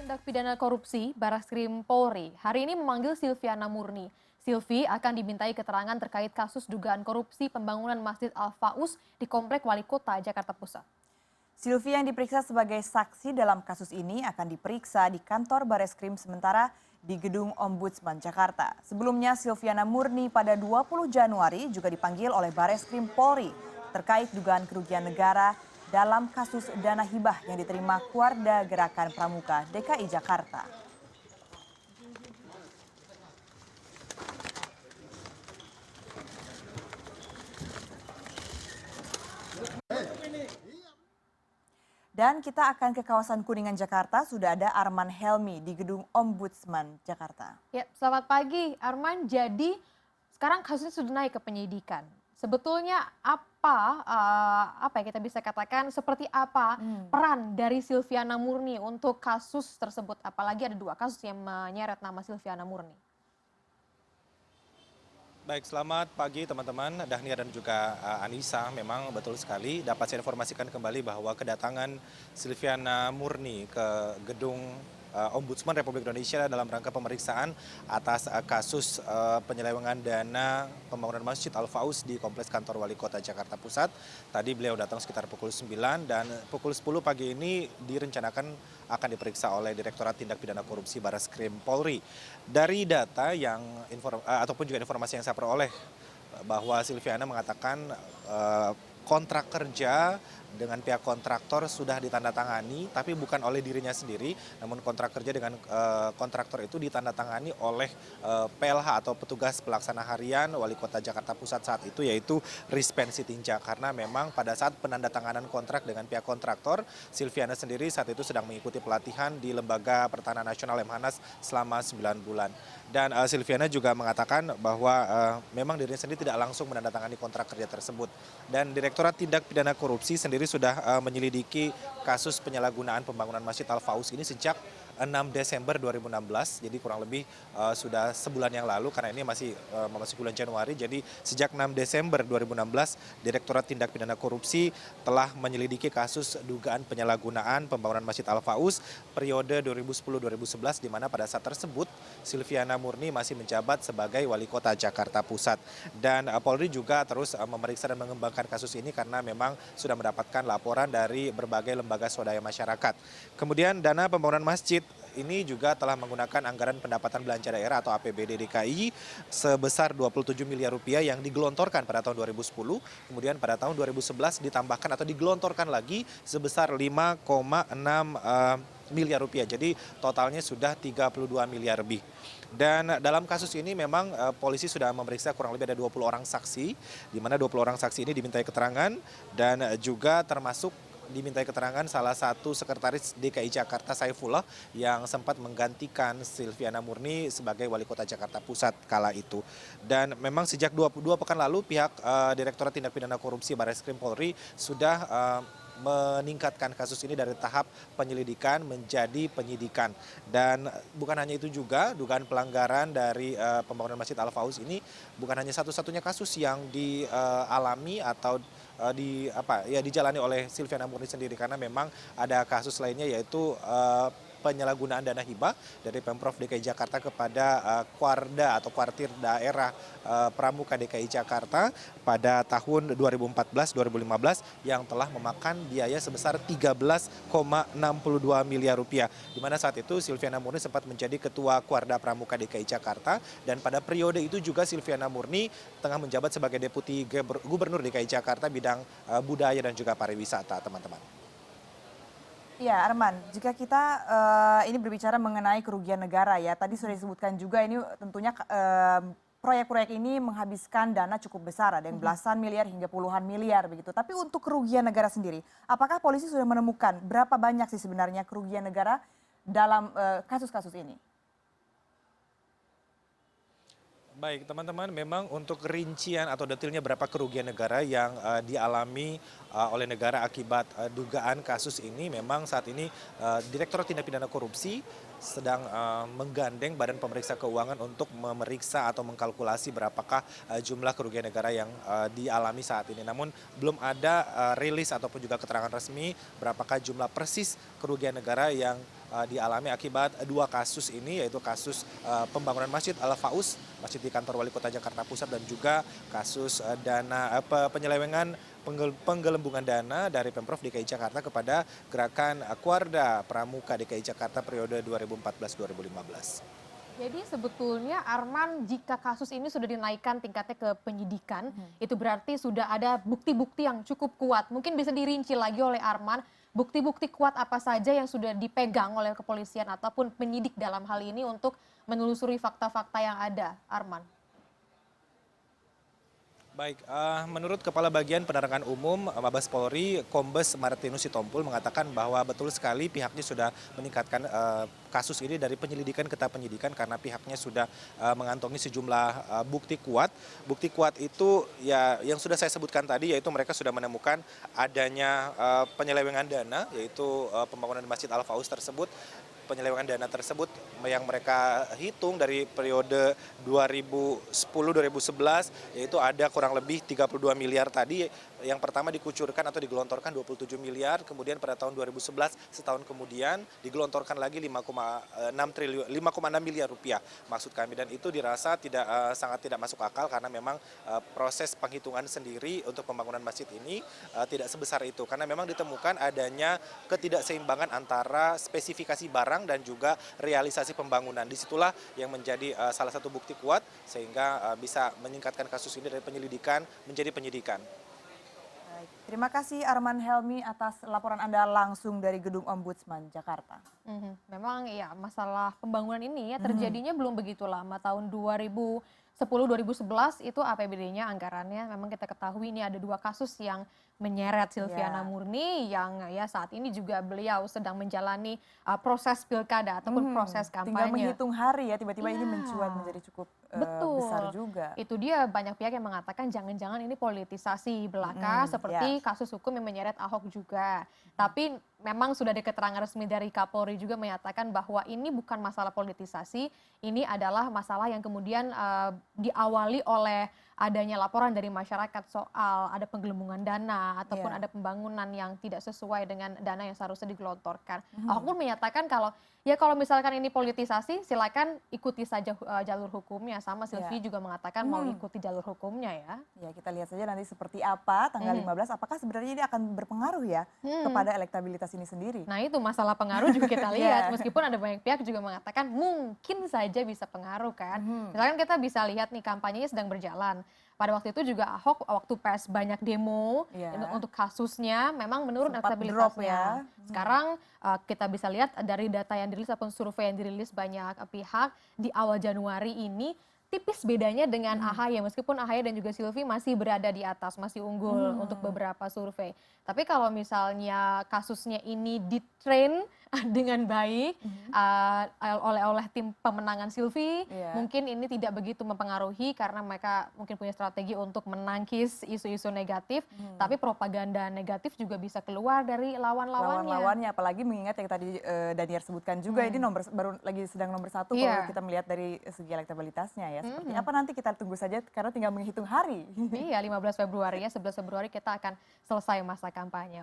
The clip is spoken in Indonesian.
Tindak Pidana Korupsi Barreskrim Polri hari ini memanggil Silviana Murni. Silvi akan dimintai keterangan terkait kasus dugaan korupsi pembangunan Masjid Al-Faus di Komplek Wali Kota Jakarta Pusat. Silvi yang diperiksa sebagai saksi dalam kasus ini akan diperiksa di kantor Barreskrim sementara di Gedung Ombudsman Jakarta. Sebelumnya Silviana Murni pada 20 Januari juga dipanggil oleh Barreskrim Polri terkait dugaan kerugian negara dalam kasus dana hibah yang diterima Kuarda Gerakan Pramuka DKI Jakarta. Dan kita akan ke kawasan Kuningan, Jakarta. Sudah ada Arman Helmi di Gedung Ombudsman Jakarta. Ya, selamat pagi Arman. Jadi sekarang kasusnya sudah naik ke penyidikan. Sebetulnya apa ya kita bisa katakan seperti apa peran dari Silviana Murni untuk kasus tersebut? Apalagi ada dua kasus yang menyeret nama Silviana Murni. Baik, selamat pagi teman-teman, Dahnia dan juga Anissa. Memang betul sekali dapat saya informasikan kembali bahwa kedatangan Silviana Murni ke gedung Ombudsman Republik Indonesia dalam rangka pemeriksaan atas kasus penyelewengan dana pembangunan Masjid Al-Faus di Kompleks Kantor Wali Kota Jakarta Pusat. Tadi beliau datang sekitar pukul 9 dan pukul 10 pagi ini direncanakan akan diperiksa oleh Direktorat Tindak Pidana Korupsi Barreskrim Polri. Dari data yang ataupun juga informasi yang saya peroleh bahwa Silviana mengatakan kontrak kerja dengan pihak kontraktor sudah ditandatangani, tapi bukan oleh dirinya sendiri, namun kontrak kerja dengan kontraktor itu ditandatangani oleh PLH atau petugas pelaksana harian Wali Kota Jakarta Pusat saat itu, yaitu Rispen Sitinjak. Karena memang pada saat penandatanganan kontrak dengan pihak kontraktor, Silviana sendiri saat itu sedang mengikuti pelatihan di Lembaga Pertahanan Nasional Lemhanas selama 9 bulan. Dan Silviana juga mengatakan bahwa memang dirinya sendiri tidak langsung menandatangani kontrak kerja tersebut. Dan Direktorat Tindak Pidana Korupsi sendiri sudah menyelidiki kasus penyalahgunaan pembangunan Masjid Al-Faus ini sejak 6 Desember 2016, jadi kurang lebih sudah sebulan yang lalu karena ini masih memasuki bulan Januari. Jadi sejak 6 Desember 2016, Direktorat Tindak Pidana Korupsi telah menyelidiki kasus dugaan penyalahgunaan pembangunan Masjid Al-Faus periode 2010-2011, di mana pada saat tersebut Silviana Murni masih menjabat sebagai Wali Kota Jakarta Pusat. Dan Polri juga terus memeriksa dan mengembangkan kasus ini karena memang sudah mendapatkan laporan dari berbagai lembaga swadaya masyarakat. Kemudian dana pembangunan masjid ini juga telah menggunakan anggaran pendapatan belanja daerah atau APBD DKI sebesar 27 miliar rupiah yang digelontorkan pada tahun 2010. Kemudian pada tahun 2011 ditambahkan atau digelontorkan lagi sebesar 5,6 miliar rupiah. Jadi totalnya sudah 32 miliar lebih. Dan dalam kasus ini memang polisi sudah memeriksa kurang lebih ada 20 orang saksi, di mana 20 orang saksi ini dimintai keterangan dan juga termasuk dimintai keterangan salah satu sekretaris DKI Jakarta Saifullah yang sempat menggantikan Silviana Murni sebagai Wali Kota Jakarta Pusat kala itu. Dan memang sejak 22 pekan lalu pihak Direktorat Tindak Pidana Korupsi Barreskrim Polri sudah meningkatkan kasus ini dari tahap penyelidikan menjadi penyidikan. Dan bukan hanya itu juga, dugaan pelanggaran dari pembangunan Masjid Al-Faus ini bukan hanya satu-satunya kasus yang dialami atau dijalani oleh Silviana Murni sendiri, karena memang ada kasus lainnya yaitu penyalahgunaan dana hibah dari Pemprov DKI Jakarta kepada Kuarda atau Kuartir Daerah Pramuka DKI Jakarta pada tahun 2014-2015 yang telah memakan biaya sebesar 13,62 miliar rupiah. Di mana saat itu Silviana Murni sempat menjadi Ketua Kuarda Pramuka DKI Jakarta, dan pada periode itu juga Silviana Murni tengah menjabat sebagai Deputi Gubernur DKI Jakarta bidang budaya dan juga pariwisata, teman-teman. Ya, Arman, jika kita ini berbicara mengenai kerugian negara ya, tadi sudah disebutkan juga ini tentunya proyek-proyek ini menghabiskan dana cukup besar, ada yang belasan miliar hingga puluhan miliar begitu. Tapi untuk kerugian negara sendiri, apakah polisi sudah menemukan berapa banyak sih sebenarnya kerugian negara dalam kasus-kasus ini? Baik teman-teman, memang untuk rincian atau detailnya berapa kerugian negara yang dialami oleh negara akibat dugaan kasus ini, memang saat ini Direktorat Tindak Pidana Korupsi sedang menggandeng Badan Pemeriksa Keuangan untuk memeriksa atau mengkalkulasi berapakah jumlah kerugian negara yang dialami saat ini. Namun belum ada rilis ataupun juga keterangan resmi berapakah jumlah persis kerugian negara yang dialami akibat dua kasus ini, yaitu kasus pembangunan Masjid Al-Faus, masjid di kantor Wali Kota Jakarta Pusat, dan juga kasus penyelewengan penggelembungan dana dari Pemprov DKI Jakarta kepada Gerakan Kuarda Pramuka DKI Jakarta periode 2014-2015. Jadi sebetulnya Arman, jika kasus ini sudah dinaikkan tingkatnya ke penyidikan, itu berarti sudah ada bukti-bukti yang cukup kuat. Mungkin bisa dirinci lagi oleh Arman, bukti-bukti kuat apa saja yang sudah dipegang oleh kepolisian ataupun penyidik dalam hal ini untuk menelusuri fakta-fakta yang ada, Arman. Baik, menurut Kepala Bagian Penerangan Umum Mabes Polri, Kombes Martinus Sitompul mengatakan bahwa betul sekali pihaknya sudah meningkatkan kasus ini dari penyelidikan ke tahap penyidikan karena pihaknya sudah mengantongi sejumlah bukti kuat. Bukti kuat itu ya yang sudah saya sebutkan tadi, yaitu mereka sudah menemukan adanya penyelewengan dana, yaitu pembangunan Masjid Al-Faus tersebut. Penyelewengan dana tersebut yang mereka hitung dari periode 2010-2011, yaitu ada kurang lebih 32 miliar tadi. Yang pertama dikucurkan atau digelontorkan 27 miliar, kemudian pada tahun 2011 setahun kemudian digelontorkan lagi 5,6 miliar rupiah maksud kami, dan itu dirasa sangat tidak masuk akal karena memang proses penghitungan sendiri untuk pembangunan masjid ini tidak sebesar itu karena memang ditemukan adanya ketidakseimbangan antara spesifikasi barang dan juga realisasi pembangunan. Disitulah yang menjadi salah satu bukti kuat sehingga bisa meningkatkan kasus ini dari penyelidikan menjadi penyidikan. Baik, terima kasih Arman Helmi atas laporan Anda langsung dari Gedung Ombudsman Jakarta. Memang ya masalah pembangunan ini ya terjadinya belum begitu lama, tahun 2010-2011 itu APBD-nya anggarannya memang kita ketahui ini ada dua kasus yang menyeret Silviana Murni yang ya saat ini juga beliau sedang menjalani proses pilkada ataupun proses kampanye. Tinggal menghitung hari ya, tiba-tiba ini mencuat menjadi cukup besar juga. Itu dia banyak pihak yang mengatakan jangan-jangan ini politisasi belaka seperti kasus hukum yang menyeret Ahok juga. Tapi memang sudah ada keterangan resmi dari Kapolri juga menyatakan bahwa ini bukan masalah politisasi, ini adalah masalah yang kemudian diawali oleh adanya laporan dari masyarakat soal ada penggelembungan dana ataupun ada pembangunan yang tidak sesuai dengan dana yang seharusnya digelontorkan. Ahok pun menyatakan kalau misalkan ini politisasi silakan ikuti saja jalur hukumnya. Sama Silvi juga mengatakan mau ikuti jalur hukumnya ya. Ya, kita lihat saja nanti seperti apa tanggal 15 apakah sebenarnya ini akan berpengaruh ya kepada elektabilitas ini sendiri. Nah, itu masalah pengaruh juga kita lihat. Meskipun ada banyak pihak juga mengatakan mungkin saja bisa pengaruh kan. Misalkan kita bisa lihat nih kampanyenya sedang berjalan. Pada waktu itu juga Ahok waktu pas banyak demo untuk kasusnya memang menurun elektabilitasnya. Sekarang kita bisa lihat dari data yang dirilis ataupun survei yang dirilis banyak pihak di awal Januari ini tipis bedanya dengan AHY, meskipun AHY dan juga Silvi masih berada di atas, masih unggul untuk beberapa survei. Tapi kalau misalnya kasusnya ini ditrain dengan baik oleh tim pemenangan Silvi, mungkin ini tidak begitu mempengaruhi karena mereka mungkin punya strategi untuk menangkis isu-isu negatif, tapi propaganda negatif juga bisa keluar dari lawan-lawannya. Lawan-lawannya, apalagi mengingat yang tadi Daniar sebutkan juga ini baru lagi sedang nomor 1 kalau kita melihat dari segi elektabilitasnya ya. Seperti apa nanti kita tunggu saja karena tinggal menghitung hari. Iya, 15 Februari ya, 11 Februari kita akan selesai masa kampanye.